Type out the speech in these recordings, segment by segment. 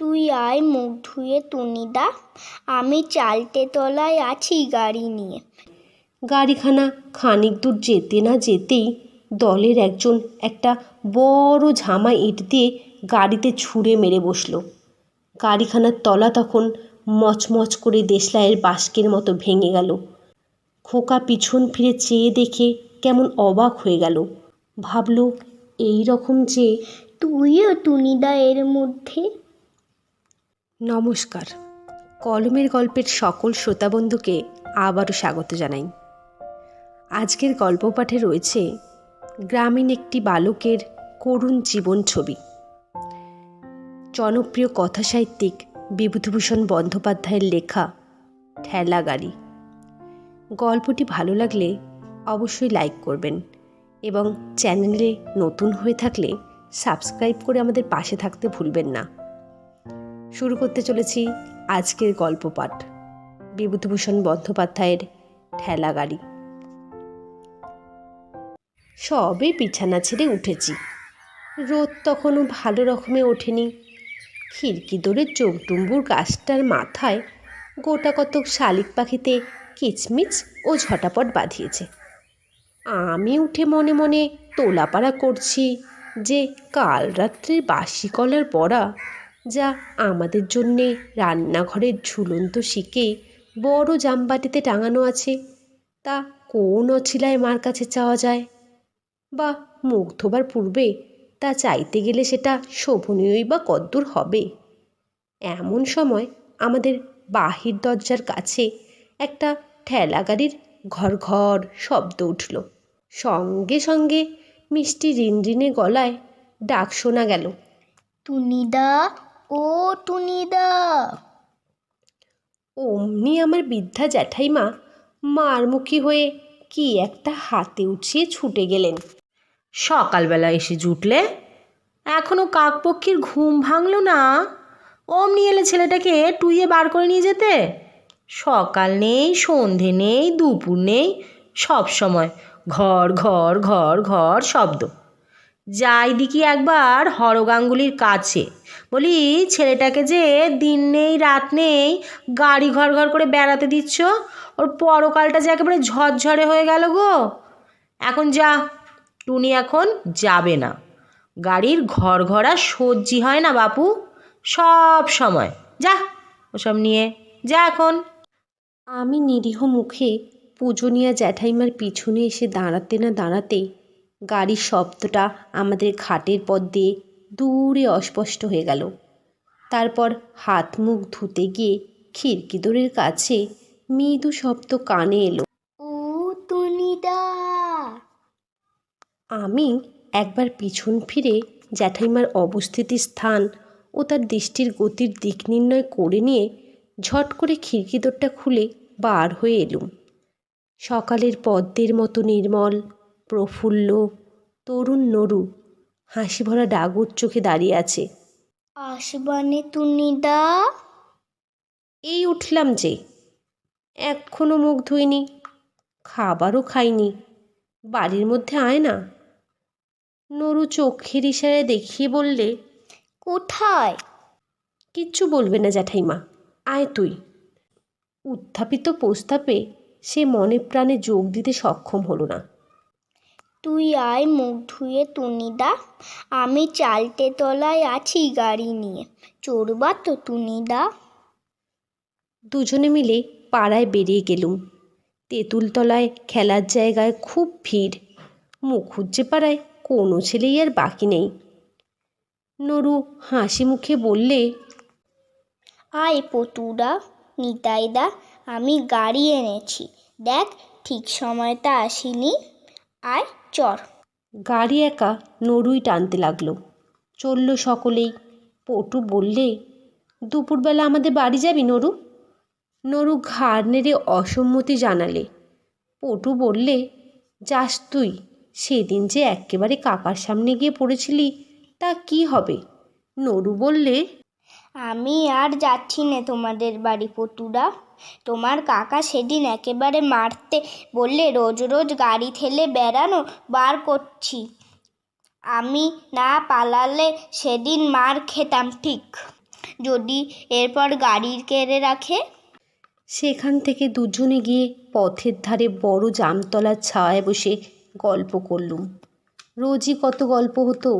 তুই আয় মুখ ধুয়ে টুনিদা, আমি চালতে তলায় আছি গাড়ি নিয়ে। গাড়িখানা খানিক দূর যেতে না যেতেই দলের একজন একটা বড় ঝামা ইট দিয়ে গাড়িতে ছুঁড়ে মেরে বসল। গাড়িখানার তলা তখন মচমচ করে দেশলাইয়ের বাস্কের মতো ভেঙে গেল। খোকা পিছন ফিরে চেয়ে দেখে কেমন অবাক হয়ে গেল। ভাবল, এই রকম যে তুইও টুনিদা এর মধ্যে। নমস্কার, কলমের গল্পের সকল শ্রোতাবন্ধুকে আবারও স্বাগত জানাই। আজকের গল্প পাঠে রয়েছে গ্রামীণ একটি বালকের করুণ জীবন ছবি। জনপ্রিয় কথাসাহিত্যিক বিভূতিভূষণ বন্দ্যোপাধ্যায়ের লেখা ঠেলা গাড়ি। গল্পটি ভালো লাগলে অবশ্যই লাইক করবেন এবং চ্যানেলে নতুন হয়ে থাকলে সাবস্ক্রাইব করে আমাদের পাশে থাকতে ভুলবেন না। শুরু করতে চলেছি আজকের গল্প পাঠ, বিভূতিভূষণ বন্দ্যোপাধ্যায়ের ঠেলা গাড়ি। সবে বিছানা ছেড়ে উঠেছি। রোদ তখনও ভালো রকমে ওঠেনি। খিড়কি দোরে চোখডুম্বুর গাছটার মাথায় গোটা কতক শালিক পাখিতে কিচমিচ ও ঝটাপট বাঁধিয়েছে। আমি উঠে মনে মনে তোলাপাড়া করছি যে কাল রাত্রের বাসি কলার বড়া, যা আমাদের জন্যে রান্নাঘরের ঝুলন্ত শিকে বড় জামবাটিতে টাঙানো আছে, তা কোন অছিলায় মার কাছে চাওয়া যায়, বা মুখ ধোবার পূর্বে তা চাইতে গেলে সেটা শোভনীয়ই বা কদ্দূর হবে। এমন সময় আমাদের বাহির দরজার কাছে একটা ঠেলা গাড়ির ঘর ঘর শব্দ উঠল। সঙ্গে সঙ্গে মিষ্টি রিনরিনে গলায় ডাক শোনা গেল, টুনিদা, ও টুনিদা। অমনি আমার বৃদ্ধা জ্যাঠাইমা মারমুখী হয়ে কি একটা হাতে উঠিয়ে ছুটে গেলেন। সকালবেলা এসে জুটলে, এখনও কাকপক্ষীর ঘুম ভাঙল না? অমনি এলে ছেলেটাকে টুইয়ে বার করে নিয়ে যেতে। সকাল নেই, সন্ধে নেই, দুপুর নেই, সব সময় ঘর ঘর ঘর ঘর শব্দ। যাই দিকি একবার হরগাঙ্গুলির কাছে, বলি, ছেলেটাকে যে দিন নেই রাত নেই গাড়ি ঘর ঘর করে বেড়াতে দিচ্ছ, ওর পরকালটা যে একেবারে ঝরঝরে হয়ে গেল গো। এখন যা, টুনি এখন যাবে না। গাড়ির ঘর ঘরা সহ্যি হয় না বাপু, সব সময়। যা, ওসব নিয়ে যা এখন। আমি নিরীহ মুখে পূজনীয়া জ্যাঠাইমার পিছনে এসে দাঁড়াতে না দাঁড়াতে গাড়ির শব্দটা আমাদের খাটের পথ দিয়ে দূরে অস্পষ্ট হয়ে গেল। তারপর হাত মুখ ধুতে গিয়ে খিড়কি দোরের কাছে মৃদু শব্দ কানে এলো, ও টুনিদা। আমি একবার পিছন ফিরে জ্যাঠাইমার অবস্থিতির স্থান ও তার দৃষ্টির গতির দিক নির্ণয় করে নিয়ে ঝট করে খিড়কি দোরটা খুলে বার হয়ে এলুম। সকালের পদ্মের মতো নির্মল, প্রফুল্ল, তরুণ নরু হাসি ভরা ডাগর চোখে দাঁড়িয়ে আছে। আসবানে টুনিদা? এই উঠলাম যে, এখনো মুখ ধুইনি, খাবারও খাইনি, বাড়ির মধ্যে আয় না। নরু চোখের ইশারায় দেখিয়ে বললে, কোথায়? কিচ্ছু বলবে না জ্যাঠাইমা, আয় তুই। উত্থাপিত প্রস্তাবে সে মনে প্রাণে যোগ দিতে সক্ষম হলো না। তুই আয় মুখ ধুয়ে টুনিদা, আমি চালতে তলায় আছি গাড়ি নিয়ে। চড়বা তো টুনিদা? দুজনে মিলে পাড়ায় বেরিয়ে গেলুম। তেঁতুলতলায় খেলার জায়গায় খুব ভিড়। মুখুজ্জে পাড়ায় কোনো ছেলেই আর বাকি নেই। নরু হাসি মুখে বললে, আয় পটুদা, নিতাইদা, আমি গাড়ি এনেছি। দেখ, ঠিক সময়টা আসিনি। আয় চর। গাড়ি একা নরুই টানতে লাগলো। চলল সকলেই। পটু বললে, দুপুরবেলা আমাদের বাড়ি যাবি নরু? নরু ঘাড় নেড়ে অসম্মতি জানালে। পটু বললে, যাস তুই, সেদিন যে একেবারে কাকার সামনে গিয়ে পড়েছিলি, তা কি হবে? নরু বললে, আমি আর যাচ্ছি না তোমাদের বাড়ি পটুদা। তোমার কাকা সেদিন একেবারে মারতে বললে, রোজ রোজ গাড়ি ঠেলে বেড়ানো বার করছি। আমি না পালালে সেদিন মার খেতাম ঠিক। যদি এরপর গাড়ি কেড়ে রাখে? সেখান থেকে দুজনে গিয়ে পথের ধারে বড় জামতলার ছায়ায় বসে গল্প করলুম। রোজই কত গল্প হতো।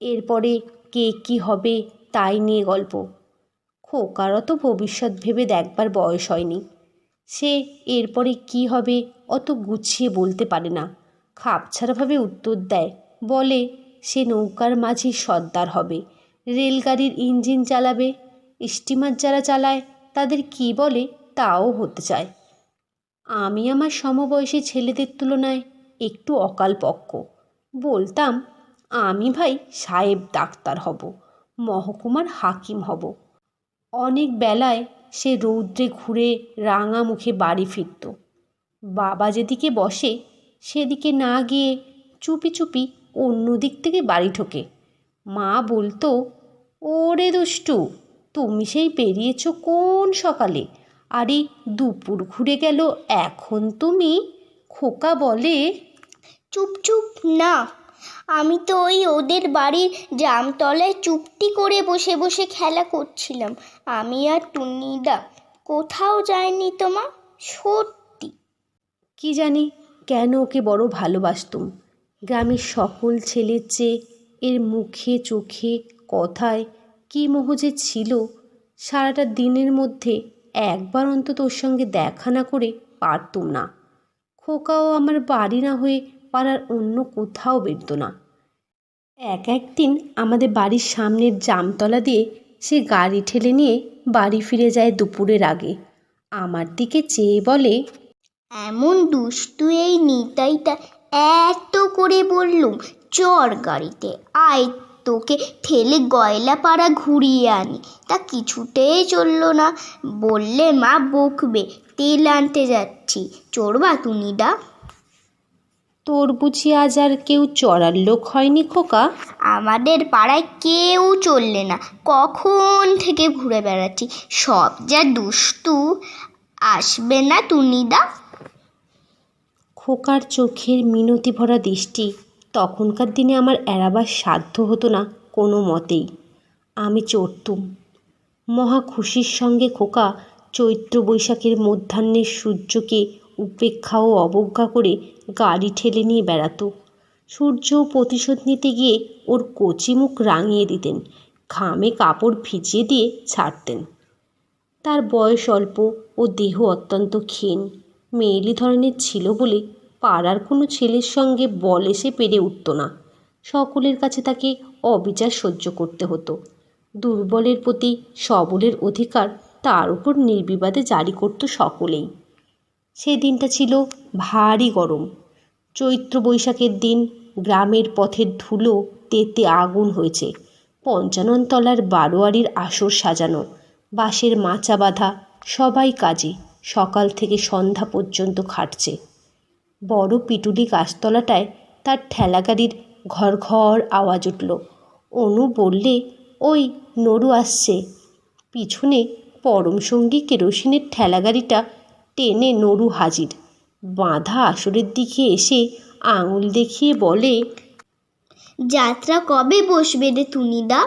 এরপরে কে কী হবে তাই নিয়ে গল্প। খোকারও তো ভবিষ্যৎ ভেবে দেখবার বয়স হয়নি। সে এরপরে কি হবে অত গুছিয়ে বলতে পারে না, খাপছাড়াভাবে উত্তর দেয়। বলে সে নৌকার মাঝি সর্দার হবে, রেলগাড়ির ইঞ্জিন চালাবে, স্টিমার যারা চালায় তাদের কি বলে তাও হতে চায়। আমি আমার সমবয়সী ছেলেদের তুলনায় একটু অকালপক্ক। বলতাম আমি ভাই সাহেব ডাক্তার হব, মহকুমার হাকিম হব। অনেক বেলায় সে রৌদ্রে ঘুরে রাঙা মুখে বাড়ি ফিরত। বাবা যেদিকে বসে সেদিকে না গিয়ে চুপি চুপি অন্য দিক থেকে বাড়ি ঢোকে। মা বলতো, ওরে দুষ্টু, তুমি সেই বেরিয়েছ কোন সকালে, আরে দুপুর ঘুরে গেল এখন তুমি। খোকা বলে, চুপ চুপ না, আমি তো ওদের বাড়ির জামতলায় চুপটি করে বসে বসে খেলা করছিলাম। আমি আর টুনিদা কোথাও যায়নি তো মা, সত্যি। কি জানি কেন ওকে বড় ভালোবাসতুম। গ্রামের সকল ছেলের চেয়ে এর মুখে চোখে কথায় কী মোহ যে ছিল। সারাটা দিনের মধ্যে একবার অন্তত ওর সঙ্গে দেখা না করে পারতুম না। খোকাও আমার বাড়ি না হয়ে পাড়ার অন্য কোথাও বেরতো না। একদিন আমাদের বাড়ির সামনের জামতলা দিয়ে সে গাড়ি ঠেলে নিয়ে বাড়ি ফিরে যায় দুপুরের আগে। আমার দিকে চেয়ে বলে, এমন দুষ্টু এই নিতাইটা, এত করে বললুম চর গাড়িতে আয়, তোকে ঠেলে গয়লাপাড়া ঘুরিয়ে আনি, তা কিছুতেই চললো না। বললে মা বকবে, তেল আনতে যাচ্ছি, চড়বা টুনিদা? তোর বুঝি আজ আর কেউ চড়ার লোক হয়নি খোকা? আমাদের পাড়ায় কেউ চললে না, কখন থেকে ঘুরে বেড়াচ্ছি, সব যা দুষ্টু। আসবে না টুনিদা? খোকার চোখের মিনতি ভরা দৃষ্টি তখনকার দিনে আমার এড়াবার সাধ্য হতো না কোনো মতেই। আমি চড়তুম। মহা খুশির সঙ্গে খোকা চৈত্র বৈশাখের মধ্যাহ্নের সূর্যকে উপেক্ষা ও অবজ্ঞা করে গাড়ি ঠেলে নিয়ে বেড়াতো। সূর্য প্রতিশোধ নিতে গিয়ে ওর কচি মুখ রাঙিয়ে দিতেন, ঘামে কাপড় ভিজিয়ে দিয়ে ছাড়তেন। তার বয়স অল্প ও দেহ অত্যন্ত ক্ষীণ, মেয়েলি ধরনের ছিল বলে পাড়ার কোনো ছেলের সঙ্গে বলে সে পেরে উঠত না। সকলের কাছে তাকে অবিচার সহ্য করতে হতো। দুর্বলের প্রতি সবলের অধিকার তার উপর নির্বিবাদে জারি করত সকলেই। সে দিনটা ছিল ভারী গরম। চৈত্র বৈশাখের দিন গ্রামের পথের ধুলো তেতে আগুন হয়েছে। ৫৫ তলার বারোয়ারির আসর সাজানো, বাঁশের মাচা বাঁধা, সবাই কাজে সকাল থেকে সন্ধ্যা পর্যন্ত খাটছে। বড় পিটুলি গাছতলাটায় তার ঠেলাগাড়ির ঘর ঘর আওয়াজ উঠল। অনু বললে, ওই নরু আসছে। পিছনে পরমসঙ্গী কেরোসিনের ঠেলাগাড়িটা টেনে নরু হাজির। বাঁধা আসরের দিকে এসে আঙুল দেখিয়ে বলে, যাত্রা কবে বসবে রে টুনিদা?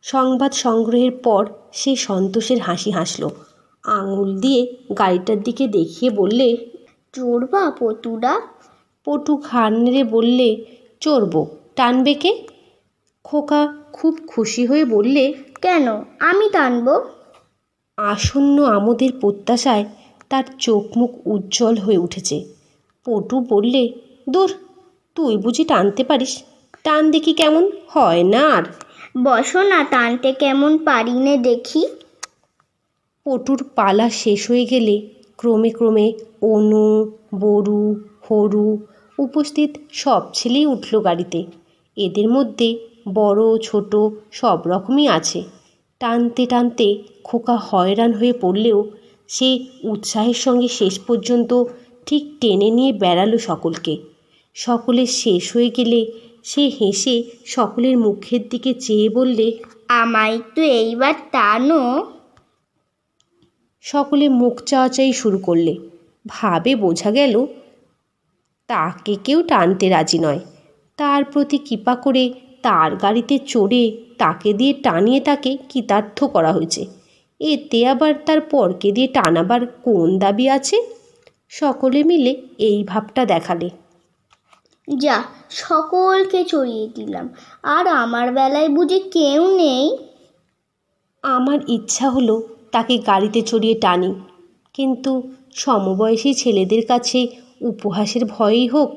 সংবাদ সংগ্রহের পর সে সন্তোষের হাসি হাসল। আঙুল দিয়ে গাড়িটার দিকে দেখিয়ে বললে, চড়বা পটুরা? পটু ঘাড় নেড়ে বললে, চড়ব, টানবে কে? খোকা খুব খুশি হয়ে বললে, কেন, আমি টানবো। আসন্ন আমোদের প্রত্যাশায় তার চোখ মুখ উজ্জ্বল হয়ে উঠেছে। পটু বললে, দূর, তুই বুঝি টানতে পারিস? টান দেখি কেমন হয় না আর। বসো না, টানতে কেমন পারি নে দেখি। পটুর পালা শেষ হয়ে গেলে ক্রমে ক্রমে অনু, বরু, হরু উপস্থিত সব ছেলেই উঠল গাড়িতে। এদের মধ্যে বড় ছোট সব রকমই আছে। টানতে টানতে খোকা হয়রান হয়ে পড়লেও সে উৎসাহের সঙ্গে শেষ পর্যন্ত ঠিক টেনে নিয়ে বেড়ালো সকলকে। সকলের শেষ হয়ে গেলে সে হেসে সকলের মুখের দিকে চেয়ে বললে, আমায় তো এইবার টানো। সকলে মুখ চাওয়াচাই শুরু করলে। ভাবে বোঝা গেল তাকে কেউ টানতে রাজি নয়। তার প্রতি কৃপা করে তার গাড়িতে চড়ে তাকে দিয়ে টানিয়ে তাকে কৃতার্থ করা হয়েছে। এতে আবার তার পরকে দিয়ে টানাবার কোন দাবি আছে? সকলে মিলে এই ভাবটা দেখালে। যা, সকলকে চড়িয়ে দিলাম, আর আমার বেলায় বুঝি কেউ নেই? আমার ইচ্ছা হলো তাকে গাড়িতে চড়িয়ে টানি, কিন্তু সমবয়সী ছেলেদের কাছে উপহাসের ভয়েই হোক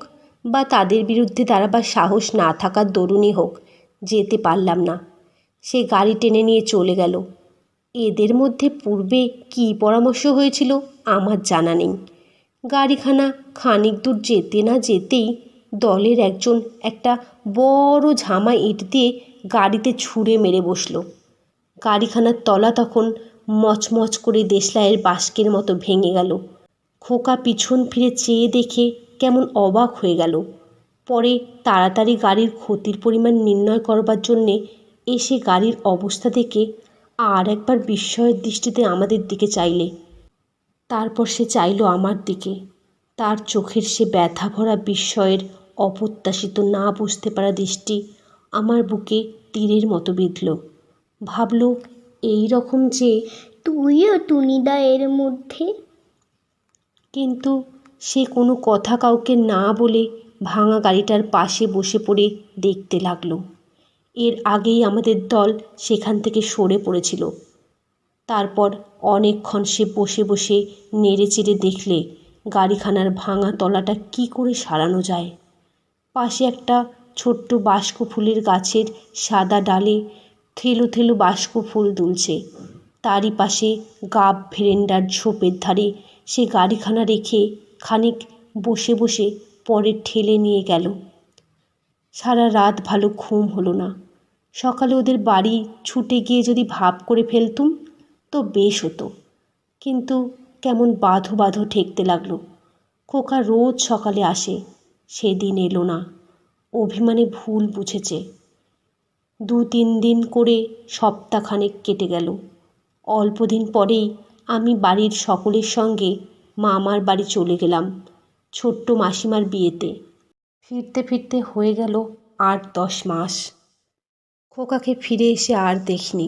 বা তাদের বিরুদ্ধে দাঁড়াবার সাহস না থাকার দরুনই হোক, যেতে পারলাম না। সে গাড়ি টেনে নিয়ে চলে গেল। এদের মধ্যে পূর্বে কী পরামর্শ হয়েছিল আমার জানা নেই। গাড়িখানা খানিক দূর যেতে না যেতেই দলের একজন একটা বড় ঝামা ইট দিয়ে গাড়িতে ছুঁড়ে মেরে বসলো। গাড়িখানার তলা তখন মচমচ করে দেশলাইয়ের বাস্কের মতো ভেঙে গেল। খোকা পিছন ফিরে চেয়ে দেখে কেমন অবাক হয়ে গেল। পরে তাড়াতাড়ি গাড়ির ক্ষতির পরিমাণ নির্ণয় করবার জন্যে এসে গাড়ির অবস্থা দেখে আর একবার বিস্ময়ের দৃষ্টিতে আমাদের দিকে চাইলে। তারপর সে চাইল আমার দিকে। তার চোখের সে ব্যথা ভরা বিস্ময়ের অপ্রত্যাশিত না বুঝতে পারা দৃষ্টি আমার বুকে তীরের মতো বিঁধল। ভাবল এই রকম যে তুইও টুনিদা এর মধ্যে। কিন্তু সে কোনো কথা কাউকে না বলে ভাঙা গাড়িটার পাশে বসে পড়ে দেখতে লাগলো। এর আগেই আমাদের দল সেখান থেকে সরে পড়েছিল। তারপর অনেকক্ষণ সে বসে বসে নেড়ে চেড়ে দেখলে গাড়িখানার ভাঙা তলাটা কি করে সারানো যায়। পাশে একটা ছোট্ট বাস্ক ফুলের গাছের সাদা ডালে থেলো থেলো বাস্ক ফুল দুলছে। তারই পাশে গাব ভেরেন্ডার ঝোপের ধারে সে গাড়িখানা রেখে খানিক বসে বসে পরে ঠেলে নিয়ে গেল। সারা রাত ভালো ঘুম হলো না। সকালে ওদের বাড়ি ছুটে গিয়ে যদি ভাব করে ফেলতুম তো বেশ হতো, কিন্তু কেমন বাঁধো বাঁধো ঠেকতে লাগলো। খোকা রোজ সকালে আসে, সেদিন এলো না। অভিমানে ভুল বুঝেছে। 2-3 দিন করে সপ্তাহখানেক কেটে গেল। অল্প দিন পরেই আমি বাড়ির সকলের সঙ্গে মামার বাড়ি চলে গেলাম ছোট্ট মাসিমার বিয়েতে। ফিরতে ফিরতে হয়ে গেল 8-10 মাস। খোকাকে ফিরে এসে আর দেখিনি।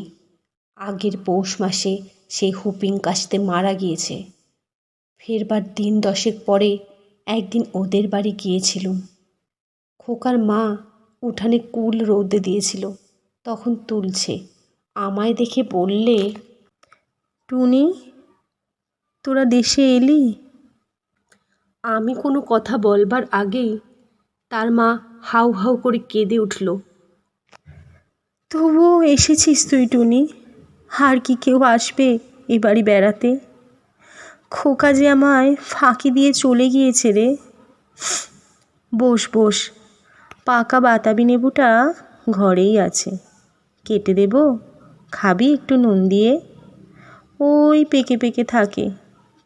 আগের পৌষ মাসে সে হুপিং কাশিতে মারা গিয়েছে। ফেরবার দিন 10 পরে একদিন ওদের বাড়ি গিয়েছিলুম। খোকার মা উঠানে কুল রৌদে দিয়েছিল, তখন তুলছে। আমায় দেখে বললে, টুনি, তোরা দেশে এলি? আমি কোনো কথা বলবার আগেই তার মা হাউ হাউ করে কেঁদে উঠল। তবুও এসেছিস তুই টুনি, আর কি কেউ আসবে এ বাড়ি বেড়াতে? খোকা যে আমায় ফাঁকি দিয়ে চলে গিয়েছে রে। বস বস, পাকা বাতাবি লেবুটা ঘরেই আছে, কেটে দেব, খাবি একটু নুন দিয়ে? ওই পেকে পেকে থাকে,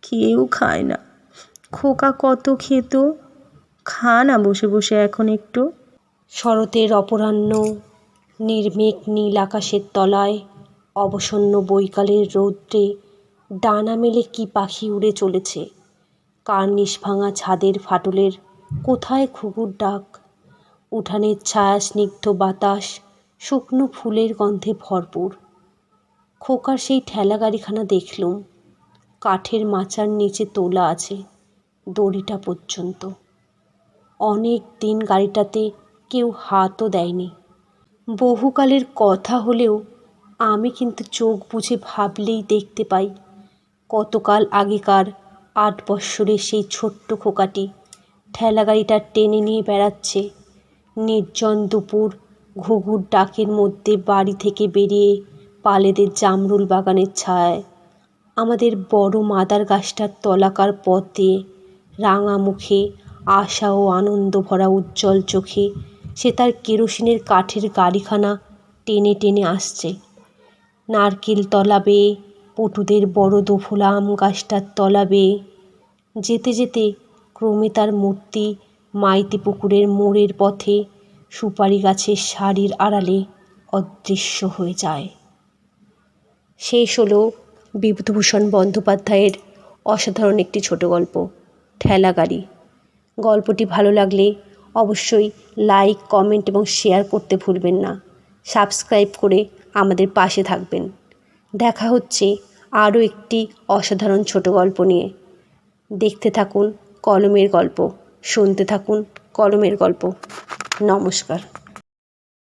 কেউ খায় না। খোকা কত খেত, খা না বসে বসে এখন একটু। শরতের অপরাহ্ন, নির্মেঘ নীল আকাশের তলায় অবসন্ন বৈকালের রৌদ্রে ডানা মেলে কি পাখি উড়ে চলেছে। কার্নিশ ভাঙা ছাদের ফাটলের কোথায় ঘুঘুর ডাক। উঠানের ছায়া স্নিগ্ধ বাতাস শুকনো ফুলের গন্ধে ভরপুর। খোকার সেই ঠেলা গাড়িখানা দেখলুম, কাঠের মাচার নিচে তোলা আছে দড়িটা পর্যন্ত। অনেক দিন গাড়িটাতে কেউ হাতও দেয়নি। বহুকালের কথা হলেও আমি কিন্তু চোখ বুজে ভাবলেই দেখতে পাই কতকাল আগেকার 8 বৎসরের সেই ছোট্ট খোকাটি ঠেলা গাড়িটা টেনে নিয়ে বেড়াচ্ছে। নির্জন দুপুর ঘুঘুর ডাকের মধ্যে বাড়ি থেকে বেরিয়ে পালেদের জামরুল বাগানের ছায়ায় আমাদের বড় মাদার গাছটার তলাকার পথ দিয়ে রাঙা মুখে আশা ও আনন্দ ভরা উজ্জ্বল চোখে সে তার কেরোসিনের কাঠের গাড়িখানা টেনে টেনে আসছে। নারকেল তলা বেয়ে পটুদের বড় দোফলা আম গাছটার তলা বেয়ে যেতে যেতে ক্রমে তার মূর্তি মাইতি পুকুরের মোড়ের পথে সুপারি গাছের সারির আড়ালে অদৃশ্য হয়ে যায়। শেষ হলো বিভূতিভূষণ বন্দ্যোপাধ্যায়ের অসাধারণ একটি ছোট গল্প, ঠেলা গাড়ি। গল্পটি ভালো লাগলে অবশ্যই লাইক, কমেন্ট এবং শেয়ার করতে ভুলবেন না। সাবস্ক্রাইব করে আমাদের পাশে থাকবেন। দেখা হচ্ছে আরও একটি অসাধারণ ছোট গল্প নিয়ে। দেখতে থাকুন কলমের গল্প, শুনতে থাকুন কলমের গল্প। নমস্কার।